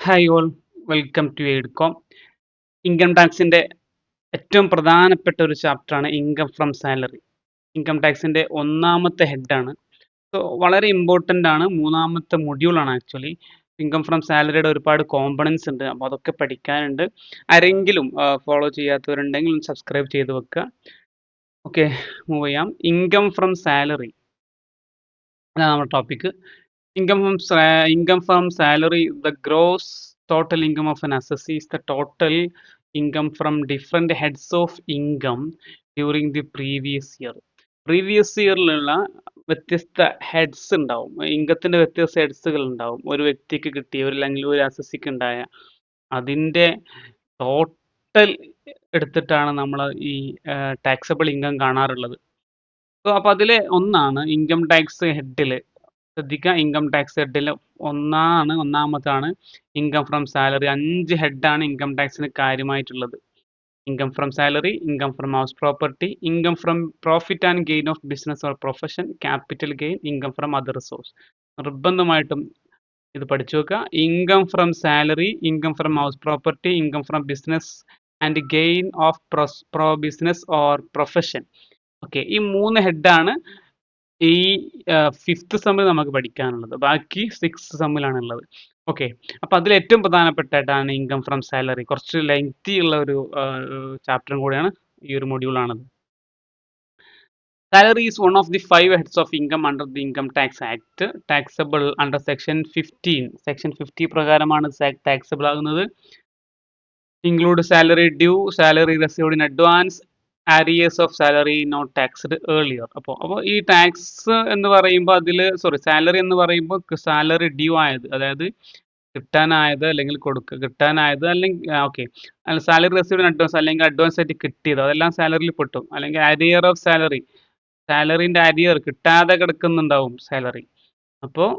Hi all, welcome to Edcom. Income ടാക്സിൻ്റെ ഏറ്റവും പ്രധാനപ്പെട്ട ഒരു ചാപ്റ്ററാണ് ഇൻകം ഫ്രം സാലറി. ഇൻകം ടാക്സിൻ്റെ ഒന്നാമത്തെ ഹെഡാണ്. സോ വളരെ ഇമ്പോർട്ടൻ്റ് ആണ്. മൂന്നാമത്തെ മൊഡ്യൂളാണ് ആക്ച്വലി. ഇൻകം ഫ്രം സാലറിയുടെ ഒരുപാട് കോമ്പണൻസ് ഉണ്ട്. അപ്പോൾ അതൊക്കെ പഠിക്കാനുണ്ട്. ആരെങ്കിലും ഫോളോ ചെയ്യാത്തവരുണ്ടെങ്കിൽ ഒന്ന് സബ്സ്ക്രൈബ് ചെയ്ത് വെക്കുക. ഓക്കെ, മൂവ് ചെയ്യാം. ഇൻകം ഫ്രം സാലറി അതാണ് നമ്മുടെ topic. Income from salary, the gross total income of an assessee is the total income from different heads of income during the previous year. Previous ഇയറിലുള്ള വ്യത്യസ്ത heads ഉണ്ടാവും. ഇൻകത്തിൻ്റെ വ്യത്യസ്ത ഹെഡ്സുകൾ ഉണ്ടാവും. ഒരു വ്യക്തിക്ക് കിട്ടിയ അല്ലെങ്കിൽ ഒരു അസസിക്ക് ഉണ്ടായ അതിൻ്റെ ടോട്ടൽ എടുത്തിട്ടാണ് നമ്മൾ ഈ ടാക്സബിൾ ഇൻകം കാണാറുള്ളത്. സോ അപ്പോൾ അതിൽ ഒന്നാണ് ഇൻകം ടാക്സ് ഹെഡിൽ ശ്രദ്ധിക്കുക. ഇൻകം ടാക്സ് ഹെഡിൽ ഒന്നാമതാണ് ഇൻകം ഫ്രം സാലറി. 5 ഹെഡാണ് ഇൻകം ടാക്സിന് കാര്യമായിട്ടുള്ളത്. Income from salary, income from house property, income from profit and gain of business or profession, capital gain, income from other resource. നിർബന്ധമായിട്ടും ഇത് പഠിച്ചു വെക്കുക. Income from salary, income from house property, income from business and gain of business or profession. Okay, ഈ 3 ഹെഡാണ് ഈ 5th സെമ്മിൽ നമുക്ക് പഠിക്കാനുള്ളത്. ബാക്കി 6th സെമ്മിലാണുള്ളത്. Okay, അപ്പോൾ അതിൽ ഏറ്റവും പ്രധാനപ്പെട്ടായിട്ടാണ് ഇൻകം ഫ്രം സാലറി. കുറച്ച് ലെങ്തി ഉള്ള ഒരു ചാപ്റ്ററും കൂടിയാണ് ഈ ഒരു മൊഡ്യൂളാണത്. Salary is one of the 5 heads of income under the Income Tax Act, taxable under Section 15. Section 50 പ്രകാരമാണ് taxable ആകുന്നത്. Include salary due, salary received in advance, arrears of salary not taxed earlier. അപ്പോൾ ഈ tax എന്ന് പറയുമ്പോൾ salary എന്ന് പറയുമ്പോൾ salary due ആയത്, അതായത് കിട്ടാനായത് അല്ലെങ്കിൽ കിട്ടാനായത് അല്ലെങ്കിൽ സാലറി റിസീവ്ഡ് ഇൻ അഡ്വാൻസ് അല്ലെങ്കിൽ അഡ്വാൻസ് ആയിട്ട് കിട്ടിയത് അതെല്ലാം സാലറിയിൽ പെട്ടും. അല്ലെങ്കിൽ ആരിയർ ഓഫ് സാലറി, സാലറിൻ്റെ ആരിയർ കിട്ടാതെ കിടക്കുന്നുണ്ടാവും സാലറി. അപ്പോൾ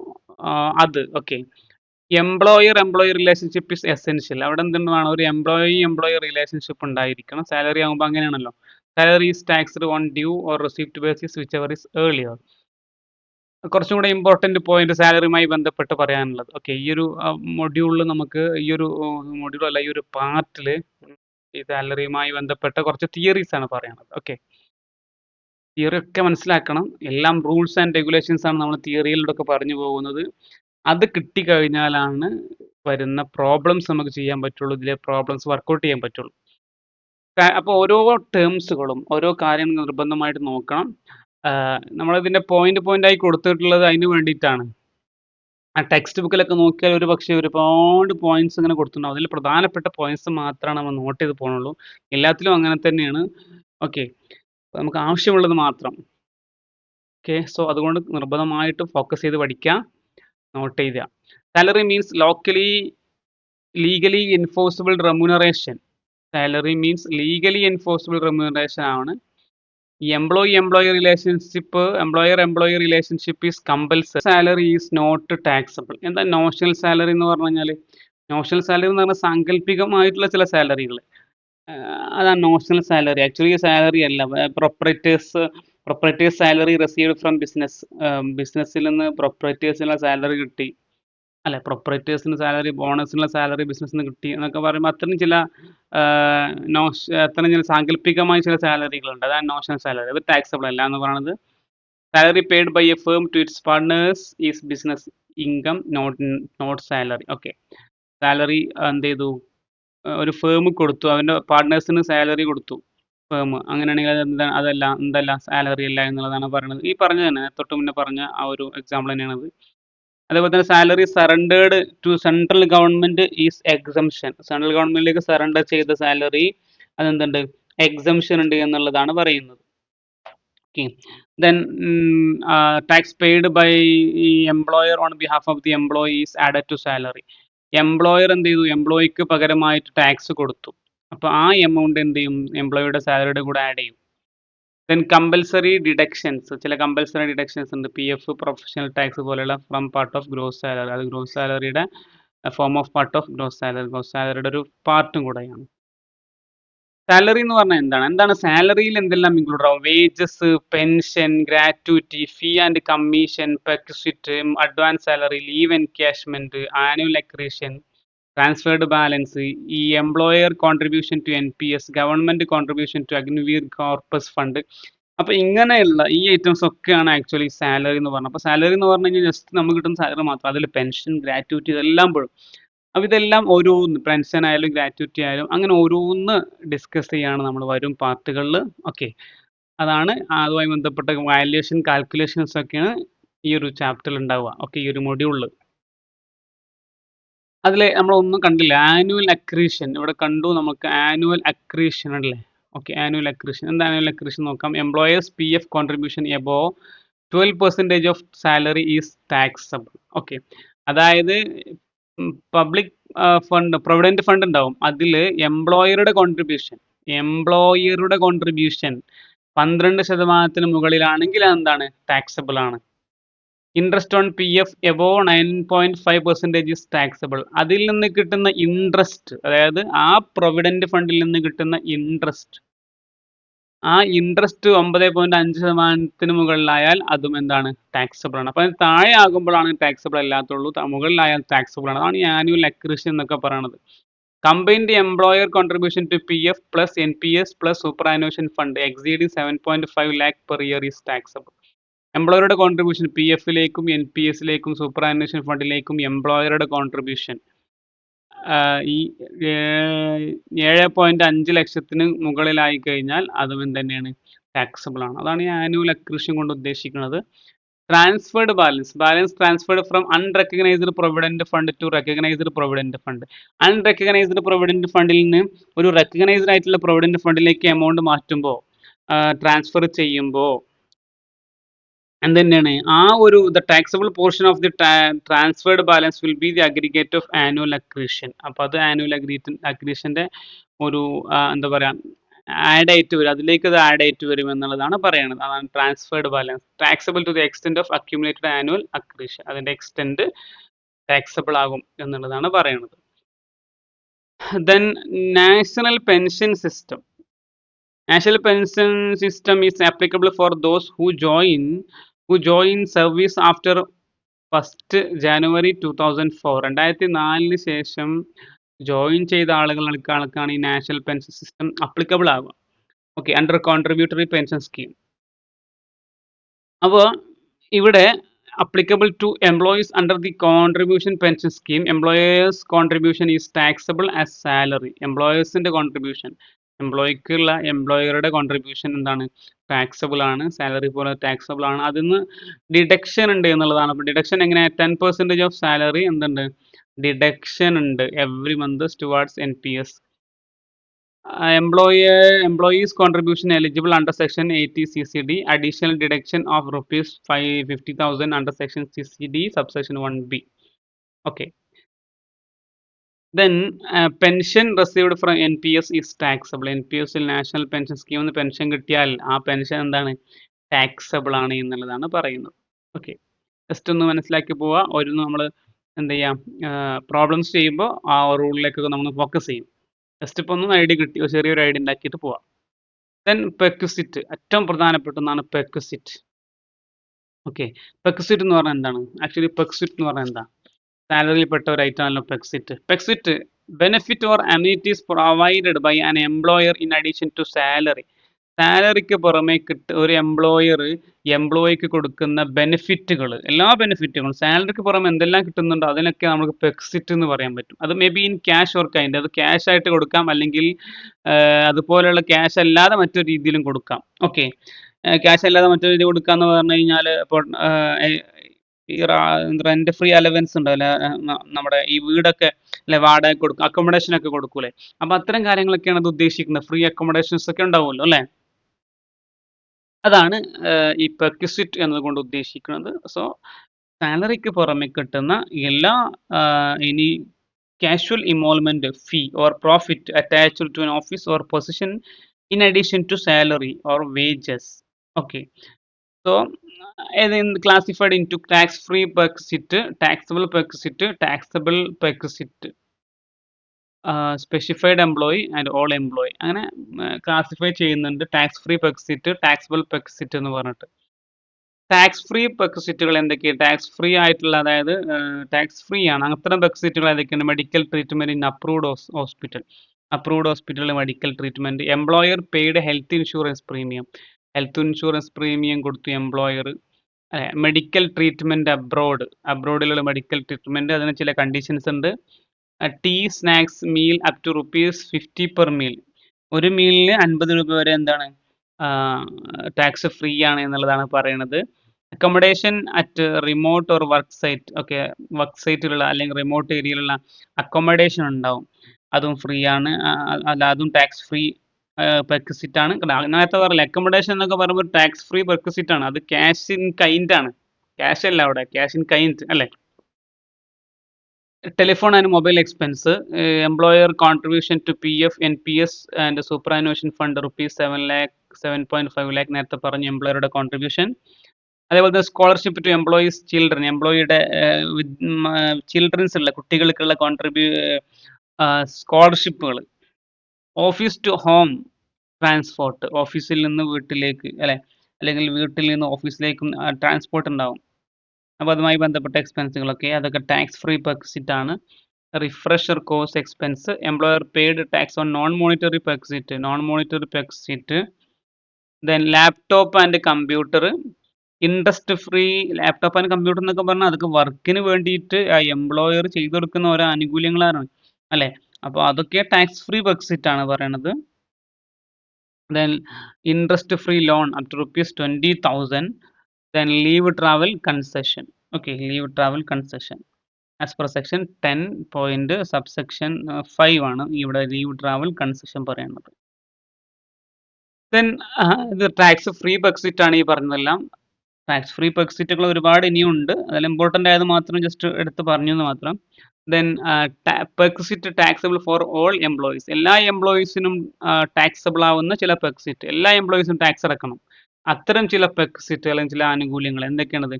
അത് എംപ്ലോയർ റിലേഷൻഷിപ്പ് ഇസ് എസെൻഷ്യൽ. അവിടെ എന്താണ്, ഒരു എംപ്ലോയർ റിലേഷൻഷിപ്പ് ഉണ്ടായിരിക്കണം. സാലറി ആകുമ്പോൾ അങ്ങനെയാണല്ലോ. Salary is taxed on due or receipt basis which ever is earlier. കുറച്ചും കൂടെ ഇമ്പോർട്ടൻറ്റ് പോയിന്റ് സാലറിയുമായി ബന്ധപ്പെട്ട് പറയാനുള്ളത്. ഈ ഒരു മൊഡ്യൂളിൽ നമുക്ക് ഈ ഒരു പാർട്ടിൽ ഈ സാലറിയുമായി ബന്ധപ്പെട്ട കുറച്ച് തിയറീസ് ആണ് പറയുന്നത്. തിയറി ഒക്കെ മനസ്സിലാക്കണം. എല്ലാം റൂൾസ് ആൻഡ് റെഗുലേഷൻസ് ആണ് നമ്മൾ തിയറിയിലൂടെ പറഞ്ഞു പോകുന്നത്. അത് കിട്ടിക്കഴിഞ്ഞാലാണ് വരുന്ന പ്രോബ്ലംസ് നമുക്ക് ചെയ്യാൻ പറ്റുള്ളൂ, ഇതിലെ പ്രോബ്ലംസ് വർക്കൗട്ട് ചെയ്യാൻ പറ്റുള്ളൂ. അപ്പോൾ ഓരോ ടേംസുകളും ഓരോ കാര്യങ്ങൾ നിർബന്ധമായിട്ട് നോക്കണം. നമ്മളിതിൻ്റെ പോയിന്റായി കൊടുത്തിട്ടുള്ളത് അതിന് വേണ്ടിയിട്ടാണ്. ആ ടെക്സ്റ്റ് ബുക്കിലൊക്കെ നോക്കിയാൽ ഒരു പക്ഷേ ഒരുപാട് പോയിന്റ്സ് ഇങ്ങനെ കൊടുത്തിട്ടുണ്ടാവും. അതിൽ പ്രധാനപ്പെട്ട പോയിന്റ്സ് മാത്രമാണ് നമ്മൾ നോട്ട് ചെയ്ത് പോകുന്നുള്ളൂ. എല്ലാത്തിലും അങ്ങനെ തന്നെയാണ്. നമുക്ക് ആവശ്യമുള്ളത് മാത്രം. സോ അതുകൊണ്ട് നിർബന്ധമായിട്ട് ഫോക്കസ് ചെയ്ത് പഠിക്കുക, നോട്ട് ചെയ്യുക. Salary means legally enforceable remuneration. Salary means legally enforceable remuneration ആണ്. Employer relationship is compulsory. Salary is not taxable. എന്താ നോഷണൽ സാലറി എന്ന് പറഞ്ഞു കഴിഞ്ഞാൽ? നോഷണൽ സാലറി എന്ന് പറഞ്ഞാൽ സാങ്കല്പികമായിട്ടുള്ള ചില സാലറികൾ, അതാണ് നോഷണൽ സാലറി. ആക്ച്വലി സാലറി അല്ല. പ്രൊപ്പറേറ്റേഴ്സ് സാലറി റിസീവ്ഡ് ഫ്രം ബിസിനസ്സിൽ നിന്ന് പ്രൊപ്പറേറ്റേഴ്സിനുള്ള സാലറി കിട്ടി, അല്ലെ, പ്രൊപ്പറേറ്റേഴ്സിന് സാലറി, ബോണസിനുള്ള സാലറി ബിസിനസ്സിന് കിട്ടി എന്നൊക്കെ പറയുമ്പോൾ അത്രയും ചില സാങ്കല്പികമായ ചില സാലറികളുണ്ട്. അതാണ് നോഷണൽ സാലറി. അത് ടാക്സബിൾ അല്ല എന്ന് പറയുന്നത്. Salary paid by a firm to its partners is business income, not salary. Salary എന്ത് ചെയ്തു, ഒരു ഫേം കൊടുത്തു, അവൻ്റെ പാർട്ട്നേഴ്സിന് സാലറി കൊടുത്തു ഫേം, അങ്ങനെയാണെങ്കിൽ എന്തല്ല സാലറി അല്ല എന്നുള്ളതാണ് പറയുന്നത്. ഈ പറഞ്ഞ തന്നെ തൊട്ട് മുന്നേ പറഞ്ഞ ആ ഒരു എക്സാമ്പിൾ തന്നെയാണത്. അതേപോലെ തന്നെ salary surrendered to central government is exemption. Central ഗവൺമെന്റിലേക്ക് സറണ്ടർ ചെയ്ത സാലറി അതെന്തുണ്ട്, എക്സംഷൻ ഉണ്ട് എന്നുള്ളതാണ് പറയുന്നത്. Then tax paid by employer on behalf of the employee is added to salary. Employer എന്ത് ചെയ്തു, എംപ്ലോയിക്ക് പകരമായിട്ട് ടാക്സ് കൊടുത്തു. അപ്പോൾ ആ എമൗണ്ട് എന്ത് ചെയ്യും, എംപ്ലോയിയുടെ സാലറിയുടെ കൂടെ ആഡ് ചെയ്യും. ദെൻ കമ്പൽസറി ഡിഡക്ഷൻസ്, ചില കമ്പൽസറി ഡിഡക്ഷൻസ് ഉണ്ട്. PF, പ്രൊഫഷണൽ ടാക്സ് പോലെയുള്ള from part of gross salary. അത് ഗ്രോസ് സാലറിയുടെ form of part of gross സാലറിയുടെ ഒരു പാർട്ടും കൂടെയാണ്. സാലറി എന്ന് പറഞ്ഞാൽ എന്താണ് സാലറിയിൽ എന്തെല്ലാം ഇൻക്ലൂഡ് ആവും? Wages, pension, gratuity, fee and commission, perquisite, advance salary, leave encashment, annual accretion, transferred balance, ഈ employer contribution to NPS, government contribution to Agniveer corpus fund. അപ്പൊ ഇങ്ങനെയുള്ള ഈ ഐറ്റംസ് ഒക്കെയാണ് ആക്ച്വലി സാലറി എന്ന് പറഞ്ഞത്. അപ്പൊ സാലറി എന്ന് പറഞ്ഞു കഴിഞ്ഞാൽ ജസ്റ്റ് നമുക്ക് കിട്ടുന്ന സാലറി മാത്രം, അതിൽ പെൻഷൻ, ഗ്രാറ്റുവിറ്റി ഇതെല്ലാം പെടും. അപ്പൊ ഇതെല്ലാം ഓരോന്ന്, പെൻഷൻ ആയാലും ഗ്രാറ്റുവിറ്റി ആയാലും അങ്ങനെ ഓരോന്ന് ഡിസ്കസ് ചെയ്യാണ് നമ്മൾ വരും പാർട്ടുകളിൽ. ഓക്കെ, അതാണ് അതുമായി ബന്ധപ്പെട്ട വാല്യുവേഷൻ കാൽക്കുലേഷൻസ് ഒക്കെയാണ് ഈ ഒരു ചാപ്റ്ററിൽ ഉണ്ടാവുക. ഓക്കെ, ഈ ഒരു മൊഡ്യൂളിൽ അതിൽ നമ്മളൊന്നും കണ്ടില്ല. ആനുവൽ അക്രീഷൻ ഇവിടെ കണ്ടു, നമുക്ക് ആനുവൽ അക്രീഷൻ അല്ലേ. ഓക്കെ, ആനുവൽ അക്രീഷൻ എന്താ? ആനുവൽ അക്രീഷൻ നോക്കാം. Employers PF contribution above 12% of salary is taxable. Okay, അതായത് പബ്ലിക് ഫണ്ട്, പ്രൊവിഡന്റ് ഫണ്ട് ഉണ്ടാവും, അതിൽ എംപ്ലോയറുടെ കോൺട്രിബ്യൂഷൻ 12% മുകളിലാണെങ്കിൽ എന്താണ്? ടാക്സബിൾ ആണ്. Interest on PF above 9.5% is taxable. അതിൽ നിന്ന് കിട്ടുന്ന ഇൻട്രസ്റ്റ്, അതായത് ആ പ്രൊവിഡന്റ് ഫണ്ടിൽ നിന്ന് കിട്ടുന്ന ഇൻട്രസ്റ്റ്, ആ ഇൻട്രസ്റ്റ് 9.5% മുകളിലായാൽ അതും എന്താണ്? ടാക്സബിൾ ആണ്. അപ്പൊ താഴെ ആകുമ്പോഴാണ് ടാക്സബിൾ അല്ലാത്തുള്ളൂ, മുകളിലായാൽ ടാക്സബിൾ ആണ്. അതാണ് ഈ ആനുവൽ അക്രീഷൻ എന്നൊക്കെ പറയുന്നത്. Combined employer contribution to PF plus NPS plus superannuation fund exceeding 7.5 lakh per year is taxable. എംപ്ലോയറുടെ കോൺട്രിബ്യൂഷൻ PF-ലേക്കും NPS-ലേക്കും സൂപ്പറാനുവേഷൻ ഫണ്ടിലേക്കും എംപ്ലോയറുടെ കോൺട്രിബ്യൂഷൻ ഈ 7.5 ലക്ഷത്തിന് മുകളിലായി കഴിഞ്ഞാൽ അതും തന്നെയാണ്? ടാക്സബിൾ ആണ്. അതാണ് ഈ ആനുവൽ അക്രീഷൻ കൊണ്ട് ഉദ്ദേശിക്കുന്നത്. Transferred balance, balance transferred from unrecognised provident fund to recognised provident fund. Unrecognised provident ഫണ്ടിൽ നിന്ന് ഒരു റെക്കഗ്നൈസ്ഡ് ആയിട്ടുള്ള പ്രൊവിഡന്റ് ഫണ്ടിലേക്ക് എമൗണ്ട് മാറ്റുമ്പോൾ, ട്രാൻസ്ഫർ ചെയ്യുമ്പോൾ എന്തുതന്നെയാണ്? ആ ഒരു the taxable portion of the transferred balance will be the aggregate of annual accretion. അപ്പോൾ അത് ആനുവൽ അക്രീഷന്റെ ഒരു എന്താ പറയാ, ആഡ് ആയിട്ട് വരും, അതിലേക്ക് അത് ആഡ് ആയിട്ട് വരും എന്നുള്ളതാണ് പറയുന്നത്. അതാണ് transferred balance taxable to the extent of accumulated annual accretion. അതിന്റെ എക്സ്റ്റെന്റ് ടാക്സബിൾ ആകും എന്നുള്ളതാണ് പറയുന്നത്. Then national pension system. National pension system is applicable for those who join service after 1st January 2004. 2004 ശേഷം ജോയിൻ ചെയ്ത ആളുകൾക്കാണ് ഈ നാഷണൽ പെൻഷൻ സിസ്റ്റം അപ്ലിക്കബിൾ ആവുക. Okay, under contributory pension scheme. അപ്പോൾ ഇവിടെ applicable to employees under the contribution pension scheme, employers contribution is taxable as salary. എംപ്ലോയേഴ്സിന്റെ contribution, എംപ്ലോയിക്കുള്ള എംപ്ലോയറുടെ കോൺട്രിബ്യൂഷൻ എന്താണ്? ടാക്സബിൾ ആണ്, സാലറി പോലെ ടാക്സബിൾ ആണ്. അതിന്ന് ഡിഡക്ഷൻ ഉണ്ട് എന്നുള്ളതാണ്. അപ്പോൾ ഡിഡക്ഷൻ എങ്ങനെ? 10% ഓഫ് സാലറി എന്തുണ്ട്? ഡിഡക്ഷൻ ഉണ്ട് every month towards NPS. employees contribution eligible under section 80 CCD, additional deduction of rupees 50,000 under section CCD subsection 1B. Okay, then pension received from NPS is taxable. NPS national pension scheme എന്ന് pension കിട്ടിയാൽ ആ pension എന്താണ്? Taxable ആണ് എന്നുള്ളതാണ് പറയുന്നത്. Okay, just ഒന്ന് മനസ്സിലാക്കി പോവുക. ഒരു നമ്മൾ എന്ത് ചെയ്യാം, പ്രോബ്ലംസ് ചെയ്യുമ്പോൾ ആ റൂളിലേക്കൊക്കെ നമ്മൾ ഫോക്കസ് ചെയ്യും. ജസ്റ്റ് ഇപ്പോൾ ഒന്ന് ഐഡിയ കിട്ടി, ചെറിയൊരു ഐഡിയ ഉണ്ടാക്കിയിട്ട് പോവാം. ദെൻ പെക്വിസിറ്റ്, ഏറ്റവും പ്രധാനപ്പെട്ട ഒന്നാണ് പെക്വിസിറ്റ്. ഓക്കെ, പെക്വിസിറ്റ് എന്ന് പറഞ്ഞാൽ എന്താണ്? ആക്ച്വലി പെക്വിസിറ്റ് എന്ന് പറഞ്ഞാൽ എന്താ? സാലറിയിൽപ്പെട്ട ഒരു ഐറ്റം ആണല്ലോ perquisite. Perquisite benefit or amenities provided by an employer in addition to salary. സാലറിക്ക് പുറമേ ഒരു എംപ്ലോയിക്ക് കൊടുക്കുന്ന ബെനിഫിറ്റുകൾ, എല്ലാ ബെനിഫിറ്റുകളും സാലറിക്ക് പുറമെ എന്തെല്ലാം കിട്ടുന്നുണ്ടോ അതിനൊക്കെ നമുക്ക് പെക്സിറ്റ് എന്ന് പറയാൻ പറ്റും. അത് may be in cash or kind, അത് ക്യാഷ് ആയിട്ട് കൊടുക്കാം, അല്ലെങ്കിൽ അതുപോലെയുള്ള ക്യാഷ് അല്ലാതെ മറ്റൊരു രീതിയിലും കൊടുക്കാം. ഓക്കെ, ക്യാഷ് അല്ലാതെ മറ്റൊരു രീതി കൊടുക്കാന്ന് പറഞ്ഞു കഴിഞ്ഞാൽ ഇപ്പോൾ ഈ റെന്റ് ഫ്രീ അലവൻസ് ഉണ്ടല്ലേ, നമ്മുടെ ഈ വീടൊക്കെ അല്ലെ വാടക കൊടുക്കും, അക്കോമഡേഷൻ ഒക്കെ കൊടുക്കൂലേ, അപ്പൊ അത്തരം കാര്യങ്ങളൊക്കെയാണ് അത് ഉദ്ദേശിക്കുന്നത്. ഫ്രീ അക്കോമഡേഷൻസ് ഒക്കെ ഉണ്ടാവുമല്ലോ അല്ലെ, അതാണ് ഈ പെർക്വിസിറ്റ് എന്നതുകൊണ്ട് ഉദ്ദേശിക്കുന്നത്. സോ സാലറിക്ക് പുറമെ കിട്ടുന്ന എല്ലാ ഇനി casual involvement fee or profit attached to an office or position in addition to salary or wages. Okay, so classified into tax-free perquisite, taxable perquisite, taxable perquisite, specified employee and all employee, അങ്ങനെ classify ചെയ്യുന്നുണ്ട്. Tax free perquisite, taxable perquisite എന്ന് പറഞ്ഞിട്ട്. Tax free പെർക്സിറ്റുകൾ എന്തൊക്കെയാണ്? Tax free ആയിട്ടുള്ള, അതായത് tax free ആണ് അത്തരം പെർക്സിറ്റുകൾ ഏതൊക്കെയാണ്? Medical treatment in approved hospital, approved ഹോസ്പിറ്റലിൽ medical treatment, employer paid health insurance premium, health insurance premium കൊടുത്തു എംപ്ലോയർ, മെഡിക്കൽ ട്രീറ്റ്മെന്റ് അബ്രോഡ്, അബ്രോഡിലുള്ള മെഡിക്കൽ ട്രീറ്റ്മെന്റ്, അതിന് ചില കണ്ടീഷൻസ് ഉണ്ട്. Tea snacks meal up to ₹50 per meal, ഒരു മീലിന് 50 രൂപ വരെ എന്താണ് ടാക്സ് ഫ്രീ ആണ് എന്നുള്ളതാണ് പറയുന്നത്. Accommodation at remote or work site, okay, work സൈറ്റിലുള്ള അല്ലെങ്കിൽ റിമോട്ട് ഏരിയയിലുള്ള അക്കോമഡേഷൻ ഉണ്ടാവും, അതും ഫ്രീ ആണ്. അല്ല, അതും ടാക്സ് ഫ്രീ പെർക്സിറ്റ് ആണ്. നേരത്തെ പറഞ്ഞില്ല, അക്കോമഡേഷൻ എന്നൊക്കെ പറയുമ്പോൾ ടാക്സ് ഫ്രീ പെർക്സിറ്റ് ആണ്, അത് ക്യാഷ് ഇൻ കൈൻഡ് ആണ്, ക്യാഷ് അല്ല അവിടെ, ക്യാഷ് ഇൻ കൈൻഡ് അല്ലേ. Telephone and mobile expense, employer contribution to PF, NPS and superannuation fund ₹7 lakh 7.5 lakh, നേരത്തെ പറഞ്ഞു എംപ്ലോയറുടെ കോൺട്രിബ്യൂഷൻ. അതേപോലെ തന്നെ സ്കോളർഷിപ്പ് ടു എംപ്ലോയീസ് ചിൽഡ്രൻ, എംപ്ലോയിയുടെ ചിൽഡ്രൻസ് ഉള്ള കുട്ടികൾക്കുള്ള സ്കോളർഷിപ്പുകൾ. ഓഫീസ് ടു ഹോം ട്രാൻസ്പോർട്ട്, ഓഫീസിൽ നിന്ന് വീട്ടിലേക്ക് അല്ലെ, അല്ലെങ്കിൽ വീട്ടിൽ നിന്ന് ഓഫീസിലേക്കും ട്രാൻസ്പോർട്ട് ഉണ്ടാവും, അപ്പോൾ അതുമായി ബന്ധപ്പെട്ട എക്സ്പെൻസുകളൊക്കെ, അതൊക്കെ ടാക്സ് ഫ്രീ പെർക്സിറ്റ് ആണ്. Refresher course expense, employer paid tax on non monetary perquisite, non monetary perquisite. Then laptop and computer, interest free. Laptop and computer എന്നൊക്കെ പറഞ്ഞാൽ അതൊക്കെ വർക്കിന് വേണ്ടിയിട്ട് ആ എംപ്ലോയർ ചെയ്തു കൊടുക്കുന്ന ഓരോ ആനുകൂല്യങ്ങളാണ് അല്ലേ, അപ്പോൾ അതൊക്കെ ടാക്സ് ഫ്രീ പെർക്സിറ്റ് ആണ് പറയണത്. Then interest free loan up to ₹20,000. Then leave travel concession, okay, leave travel concession as per section 10 subsection 5 ആണ് ഇവിടെ ലീവ് ട്രാവൽ കൺസെഷൻ പറയുന്നത്. ദെൻ ഇത് ടാക്സ് ഫ്രീ പെർക്സിറ്റ് ആണ് ഈ പറഞ്ഞതെല്ലാം. ടാക്സ് ഫ്രീ പെർക്സിറ്റുകൾ ഒരുപാട് ഇനിയും ഉണ്ട്, അതിൽ ഇമ്പോർട്ടൻ്റ് ആയത് മാത്രം ജസ്റ്റ് എടുത്ത് പറഞ്ഞു എന്ന് മാത്രം. Then perquisite taxable for all employees, എല്ലാ എംപ്ലോയീസിനും ടാക്സബിൾ ആവുന്ന ചില പെർക്സിറ്റ്, എല്ലാ എംപ്ലോയീസും ടാക്സ് അടക്കണം, അത്തരം ചില പെർക്സിറ്റുകൾ, ചില ആനുകൂല്യങ്ങൾ എന്തൊക്കെയാണത്?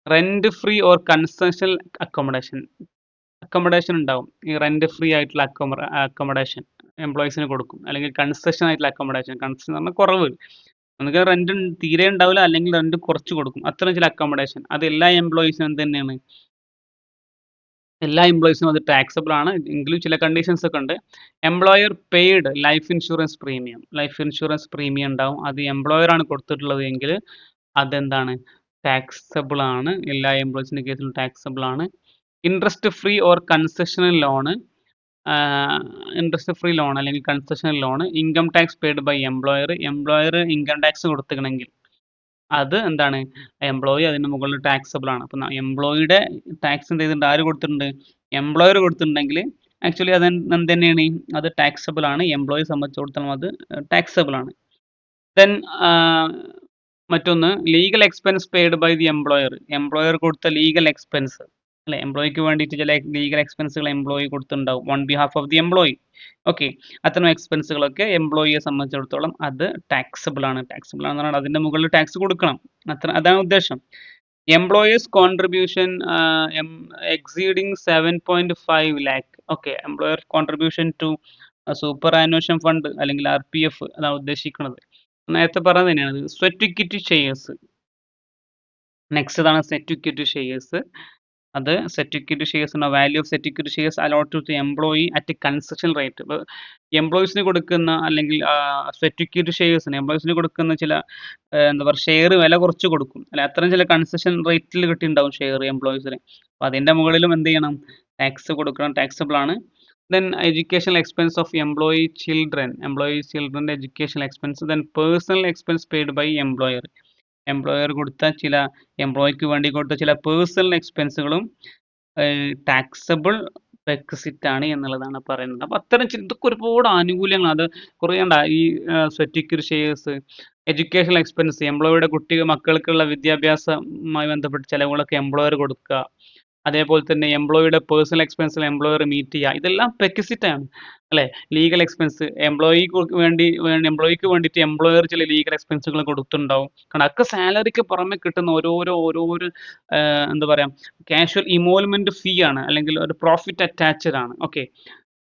Rent free or concessional accommodation, accommodation ഉണ്ടാവും, ഈ റെന്റ് ഫ്രീ ആയിട്ടുള്ള അക്കോമഡേഷൻ എംപ്ലോയീസിന് കൊടുക്കും, അല്ലെങ്കിൽ കൺസെഷൻ ആയിട്ടുള്ള അക്കോമഡേഷൻ, കൺസെഷൻ എന്ന് പറഞ്ഞാൽ കുറവ്, നമുക്ക് റെന്റ് തീരെ ഉണ്ടാവില്ല, അല്ലെങ്കിൽ റെന്റ് കുറച്ച് കൊടുക്കും, അത്തരം ചില അക്കോമഡേഷൻ, അത് എല്ലാ എംപ്ലോയീസിനും എന്ത് തന്നെയാണ്, എല്ലാ എംപ്ലോയീസിനും അത് ടാക്സബിൾ ആണ്, എങ്കിലും ചില കണ്ടീഷൻസ് ഒക്കെ ഉണ്ട്. Employer paid life insurance premium, life insurance premium ഉണ്ടാവും, അത് എംപ്ലോയർ ആണ് കൊടുത്തിട്ടുള്ളത് എങ്കിൽ അതെന്താണ്, ടാക്സബിൾ ആണ്, എല്ലാ എംപ്ലോയീസിൻ്റെ കേസിലും ടാക്സബിൾ ആണ്. Interest free or concessional loan, interest free loan അല്ലെങ്കിൽ concessional loan. Income tax paid by employer, employer income tax കൊടുത്തിട്ടുണ്ടെങ്കിൽ അത് എന്താണ്, എംപ്ലോയി അതിന് മുകളിൽ ടാക്സബിൾ ആണ്. അപ്പം എംപ്ലോയിയുടെ ടാക്സ് എന്ത് ചെയ്തിട്ടുണ്ട്, ആര് കൊടുത്തിട്ടുണ്ട്, എംപ്ലോയർ കൊടുത്തിട്ടുണ്ടെങ്കിൽ ആക്ച്വലി അത് എന്ത് തന്നെയാണ്, അത് ടാക്സബിൾ ആണ്, എംപ്ലോയി സംബന്ധിച്ചിടത്തോളം അത് ടാക്സബിൾ ആണ്. ദെൻ മറ്റൊന്ന് legal expense paid by the employer, employer കൊടുത്ത ലീഗൽ എക്സ്പെൻസ് അല്ലെ, എംപ്ലോയിക്ക് വേണ്ടിയിട്ട് ചില ലീഗൽ എക്സ്പെൻസുകൾ എംപ്ലോയി കൊടുത്തിട്ടുണ്ടാവും on behalf of the employee, okay, അത്തരം എക്സ്പെൻസുകളൊക്കെ എംപ്ലോയിയെ സംബന്ധിച്ചിടത്തോളം അത് ടാക്സബിൾ ആണ്, ടാക്സബിൾ ആണെന്ന് പറഞ്ഞാൽ അതിൻ്റെ മുകളിൽ ടാക്സ് കൊടുക്കണം, അതാണ് ഉദ്ദേശം. Employers contribution exceeding 7.5 lakh, okay, employer contribution to superannuation fund അല്ലെങ്കിൽ RPF, അതാണ് ഉദ്ദേശിക്കുന്നത്. നേരത്തെ പറഞ്ഞത് തന്നെയാണ്. സ്വെറ്റ് ഇക്വിറ്റി ഷെയർസ്, നെക്സ്റ്റ് ഇതാണ് സെറ്റ് ഇക്വിറ്റി ഷെയർസ്. അത് സെറ്റ് ഇക്വിറ്റി ഷെയർസ് ഉണ്ട്, value of sweat equity shares allot to employee at concession rate. ഇപ്പോൾ എംപ്ലോയീസിന് കൊടുക്കുന്ന അല്ലെങ്കിൽ സെറ്റ് ഇക്വിറ്റി ഷെയർസിന് എംപ്ലോയീസിന് കൊടുക്കുന്ന ചില എന്താ പറയുക, ഷെയർ വില കുറച്ച് കൊടുക്കും അല്ലെ, അത്തരം ചില കൺസെഷൻ റേറ്റിൽ കിട്ടിയിട്ടുണ്ടാവും ഷെയർ എംപ്ലോയീസിന്, അപ്പോൾ അതിൻ്റെ മുകളിലും എന്ത് ചെയ്യണം, ടാക്സ് കൊടുക്കണം, ടാക്സബിൾ ആണ്. Then educational expense of employee children, എംപ്ലോയീസിൻ്റെ educational expense. Then personal expense paid by employer, employer കൊടുത്ത ചില എംപ്ലോയിക്ക് വേണ്ടി കൊടുത്ത ചില പേഴ്സണൽ എക്സ്പെൻസുകളും ടാക്സബിൾ പെർക്സിറ്റ് ആണ് എന്നുള്ളതാണ് പറയുന്നത്. അപ്പോൾ അത്തരം ഇതൊക്കെ ഒരുപാട് ആനുകൂല്യങ്ങൾ, അത് കുറയണ്ട, ഈ sweat equity shares, educational expense, എംപ്ലോയിയുടെ മക്കൾക്കുള്ള വിദ്യാഭ്യാസവുമായി ബന്ധപ്പെട്ട ചിലവുകളൊക്കെ എംപ്ലോയർ കൊടുക്കുക, അതേപോലെ തന്നെ എംപ്ലോയിയുടെ പേഴ്സണൽ എക്സ്പെൻസിൽ എംപ്ലോയർ മീറ്റ് ചെയ്യുക, ഇതെല്ലാം പെർക്സിറ്റ് ആണ് അല്ലേ. ലീഗൽ എക്സ്പെൻസ്, എംപ്ലോയിക്ക് വേണ്ടിയിട്ട് എംപ്ലോയർ ചില ലീഗൽ എക്സ്പെൻസുകൾ കൊടുത്തിട്ടുണ്ടാവും, കാരണം അതൊക്കെ സാലറിക്ക് പുറമെ കിട്ടുന്ന ഓരോരോ എന്താ പറയുക, കാഷ്വൽ ഇമോൾമെന്റ് ഫീ ആണ്, അല്ലെങ്കിൽ ഒരു പ്രോഫിറ്റ് അറ്റാച്ച്ഡ് ആണ്, ഓക്കെ.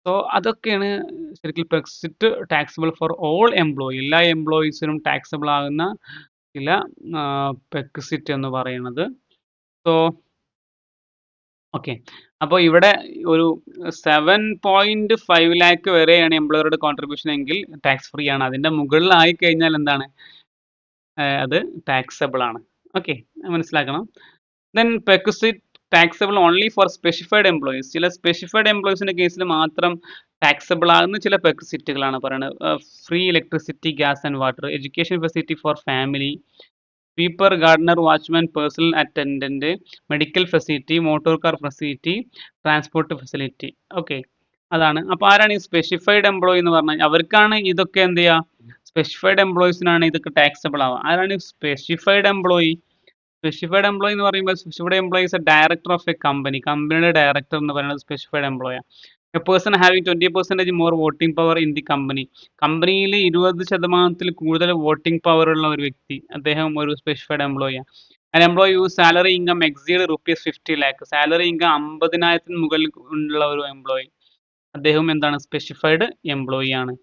സോ അതൊക്കെയാണ് ശരിക്കും പെർക്സിറ്റ് ടാക്സബിൾ ഫോർ ഓൾ എംപ്ലോയി, എല്ലാ എംപ്ലോയീസിനും ടാക്സബിൾ ആകുന്ന ചില പെക്സിറ്റ് എന്ന് പറയുന്നത്. So okay. അപ്പോൾ ഇവിടെ ഒരു 7.5 ലാക്ക് വരെയാണ് എംപ്ലോയറുടെ കോൺട്രിബ്യൂഷൻ എങ്കിൽ ടാക്സ് ഫ്രീ ആണ്. അതിന്റെ മുകളിലായി കഴിഞ്ഞാൽ എന്താണ്? അത് ടാക്സബിൾ ആണ്. ഓക്കെ, മനസ്സിലാക്കണം. Then perquisite taxable only for specified employees. ചില സ്പെസിഫൈഡ് എംപ്ലോയീസിന്റെ കേസിൽ മാത്രം ടാക്സബിൾ ആകുന്ന ചില പെക്സിറ്റുകളാണ് പറയുന്നത്. Free electricity, gas and water, education facility for family, sweeper, gardener, watchman, personal attendant, medical facility, motor car facility, transport facility. Okay, അതാണ്. അപ്പോൾ ആരാണ് ഈ സ്പെസിഫൈഡ് എംപ്ലോയി എന്ന് പറഞ്ഞാൽ? അവർക്കാണ് ഇതൊക്കെ എന്ത് ചെയ്യുക? സ്പെസിഫൈഡ് എംപ്ലോയീസിനാണ് ഇതൊക്കെ ടാക്സബിൾ ആവുക. ആരാണ് സ്പെസിഫൈഡ് എംപ്ലോയി? സ്പെസിഫൈഡ് എംപ്ലോയി എന്ന് പറയുമ്പോൾ specified employee is a director of a company. കമ്പനിയുടെ ഡയറക്ടർ എന്ന് പറയുന്നത് സ്പെസിഫൈഡ് എംപ്ലോയാണ്. A person having 20% more voting power in the company. കമ്പനിയിൽ 20% കൂടുതൽ വോട്ടിംഗ് പവർ ഉള്ള ഒരു വ്യക്തി, അദ്ദേഹം ഒരു സ്പെസിഫൈഡ് എംപ്ലോയിയാണ്. An employee whose salary income exceed ₹50 lakh. Salary income 50,000 മുകളിൽ ഉള്ള ഒരു എംപ്ലോയി, അദ്ദേഹം എന്താണ്? സ്പെസിഫൈഡ് എംപ്ലോയി ആണ്.